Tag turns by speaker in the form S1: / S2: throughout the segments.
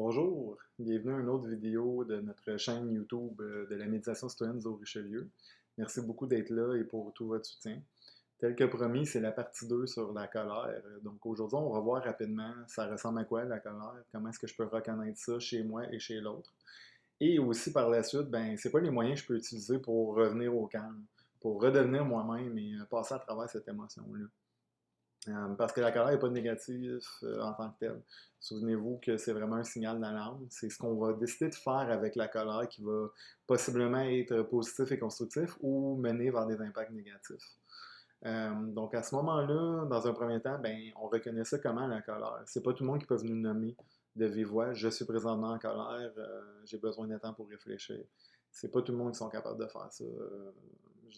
S1: Bonjour, bienvenue à une autre vidéo de notre chaîne YouTube de la méditation citoyenne Zo Richelieu. Merci beaucoup d'être là et pour tout votre soutien. Tel que promis, c'est la partie 2 sur la colère. Donc aujourd'hui, on va voir rapidement ça ressemble à quoi la colère, comment est-ce que je peux reconnaître ça chez moi et chez l'autre. Et aussi par la suite, ben, c'est quoi les moyens que je peux utiliser pour revenir au calme, pour redevenir moi-même et passer à travers cette émotion-là. Parce que la colère n'est pas négative en tant que telle. Souvenez-vous que c'est vraiment un signal d'alarme. C'est ce qu'on va décider de faire avec la colère qui va possiblement être positif et constructif ou mener vers des impacts négatifs. Donc à ce moment-là, dans un premier temps, ben, on reconnaît ça comment la colère. C'est pas tout le monde qui peut nous nommer de vive voix. Je suis présentement en colère, j'ai besoin de temps pour réfléchir. C'est pas tout le monde qui sont capables de faire ça.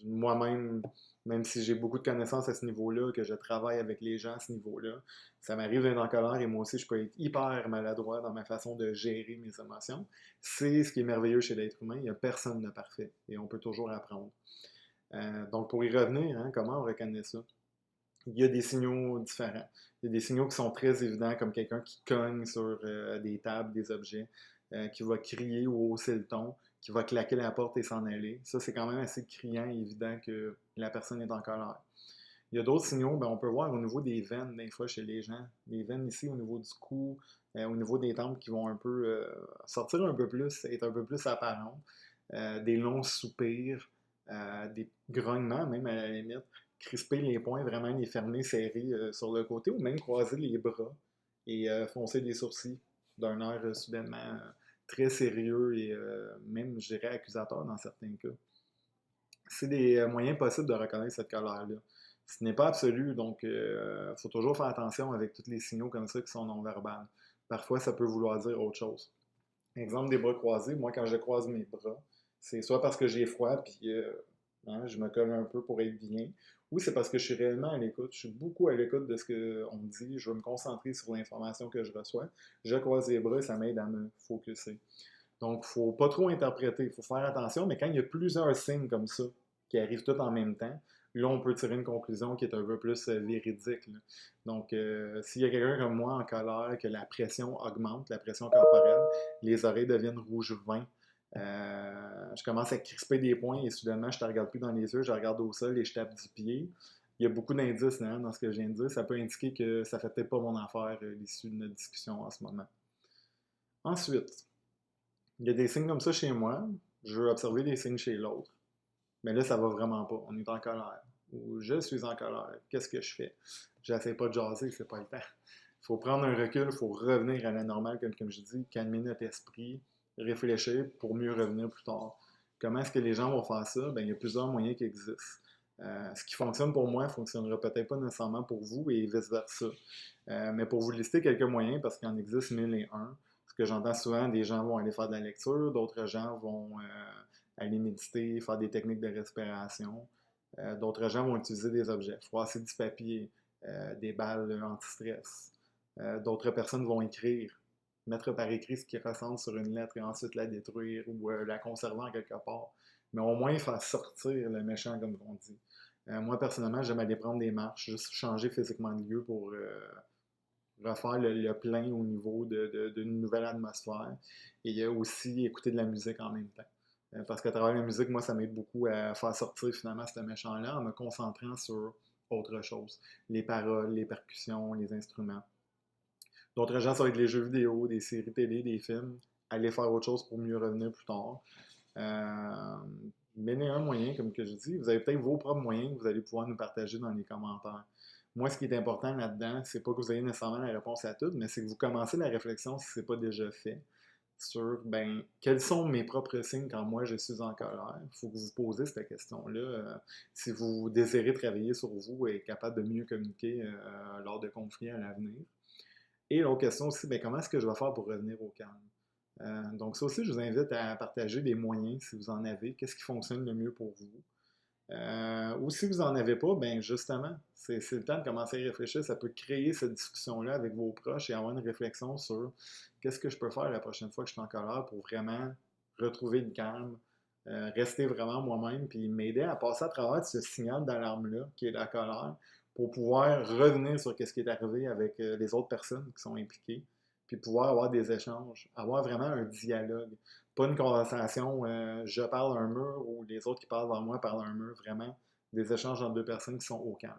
S1: Moi-même, même si j'ai beaucoup de connaissances à ce niveau-là, que je travaille avec les gens à ce niveau-là, ça m'arrive d'être en colère et moi aussi, je peux être hyper maladroit dans ma façon de gérer mes émotions. C'est ce qui est merveilleux chez l'être humain. Il n'y a personne de parfait et on peut toujours apprendre. Donc, pour y revenir, hein, comment on reconnaît ça? Il y a des signaux différents. Il y a des signaux qui sont très évidents, comme quelqu'un qui cogne sur des tables, des objets, qui va crier ou hausser le ton, qui va claquer la porte et s'en aller. Ça, c'est quand même assez criant et évident que la personne est en colère. Il y a d'autres signaux, ben, on peut voir au niveau des veines, des fois, chez les gens. Les veines ici, au niveau du cou, au niveau des tempes, qui vont un peu sortir un peu plus, être un peu plus apparentes. Des longs soupirs, des grognements, même à la limite. Crisper les poings, vraiment les fermer, serrer sur le côté, ou même croiser les bras et foncer les sourcils d'un air soudainement très sérieux et même, je dirais, accusateur dans certains cas. C'est des moyens possibles de reconnaître cette colère-là. Ce n'est pas absolu, donc il faut toujours faire attention avec tous les signaux comme ça qui sont non-verbales. Parfois, ça peut vouloir dire autre chose. Exemple des bras croisés, moi quand je croise mes bras, c'est soit parce que j'ai froid puis hein, je me colle un peu pour être bien, ou c'est parce que je suis réellement à l'écoute. Je suis beaucoup à l'écoute de ce qu'on me dit. Je veux me concentrer sur l'information que je reçois. Je croise les bras et ça m'aide à me focuser. Donc, il ne faut pas trop interpréter, il faut faire attention, mais quand il y a plusieurs signes comme ça qui arrivent tous en même temps, là, on peut tirer une conclusion qui est un peu plus véridique. Là. Donc, s'il y a quelqu'un comme moi en colère, que la pression augmente, la pression corporelle, les oreilles deviennent rouge vin, je commence à crisper des poings et soudainement, je ne te regarde plus dans les yeux, je regarde au sol et je tape du pied. Il y a beaucoup d'indices hein, dans ce que je viens de dire. Ça peut indiquer que ça ne fait peut-être pas mon affaire l'issue de notre discussion en ce moment. Ensuite, il y a des signes comme ça chez moi. Je veux observer des signes chez l'autre. Mais là, ça va vraiment pas. On est en colère. Ou je suis en colère. Qu'est-ce que je fais? J'essaie pas de jaser, c'est pas le temps. Il faut prendre un recul, il faut revenir à la normale, comme je dis, calmer notre esprit, réfléchir pour mieux revenir plus tard. Comment est-ce que les gens vont faire ça? Ben, il y a plusieurs moyens qui existent. Ce qui fonctionne pour moi ne fonctionnera peut-être pas nécessairement pour vous et vice-versa. Mais pour vous lister quelques moyens, parce qu'il en existe mille et un, ce que j'entends souvent, des gens vont aller faire de la lecture, d'autres gens vont aller méditer, faire des techniques de respiration. D'autres gens vont utiliser des objets, froisser du papier, des balles anti-stress. D'autres personnes vont écrire, mettre par écrit ce qu'ils ressentent sur une lettre et ensuite la détruire ou la conserver en quelque part. Mais au moins faire sortir le méchant, comme on dit. Moi, personnellement, j'aime aller prendre des marches, juste changer physiquement de lieu pour refaire le plein au niveau d'une nouvelle atmosphère. Et il y a aussi écouter de la musique en même temps. Parce qu'à travers la musique, moi, ça m'aide beaucoup à faire sortir finalement ce méchant-là en me concentrant sur autre chose. Les paroles, les percussions, les instruments. D'autres gens, ça va être les jeux vidéo, des séries télé, des films. Aller faire autre chose pour mieux revenir plus tard. Euh, mais il y a un moyen, comme que je dis, vous avez peut-être vos propres moyens que vous allez pouvoir nous partager dans les commentaires. Moi, ce qui est important là-dedans, c'est pas que vous ayez nécessairement la réponse à tout, mais c'est que vous commencez la réflexion si c'est pas déjà fait sur ben quels sont mes propres signes quand moi je suis en colère. Il faut que vous vous posez cette question-là si vous désirez travailler sur vous et être capable de mieux communiquer lors de conflits à l'avenir. Et l'autre question aussi, ben, comment est-ce que je vais faire pour revenir au calme? Donc ça aussi, je vous invite à partager des moyens si vous en avez. Qu'est-ce qui fonctionne le mieux pour vous? Ou si vous n'en avez pas, ben justement, c'est le temps de commencer à réfléchir. Ça peut créer cette discussion-là avec vos proches et avoir une réflexion sur qu'est-ce que je peux faire la prochaine fois que je suis en colère pour vraiment retrouver le calme, rester vraiment moi-même, puis m'aider à passer à travers ce signal d'alarme-là, qui est la colère, pour pouvoir revenir sur ce qui est arrivé avec les autres personnes qui sont impliquées, puis pouvoir avoir des échanges, avoir vraiment un dialogue. Pas une conversation, je parle à un mur ou les autres qui parlent devant moi parlent à un mur, vraiment des échanges entre deux personnes qui sont au calme.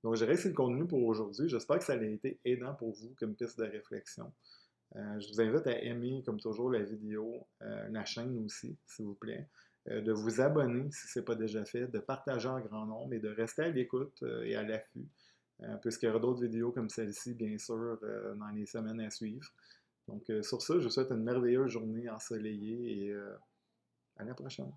S1: Donc, je dirais que c'est le contenu pour aujourd'hui. J'espère que ça a été aidant pour vous comme piste de réflexion. Je vous invite à aimer, comme toujours, la vidéo, la chaîne aussi, s'il vous plaît. De vous abonner si ce n'est pas déjà fait, de partager en grand nombre et de rester à l'écoute et à l'affût, puisqu'il y aura d'autres vidéos comme celle-ci, bien sûr, dans les semaines à suivre. Donc, sur ça, je vous souhaite une merveilleuse journée ensoleillée et à la prochaine.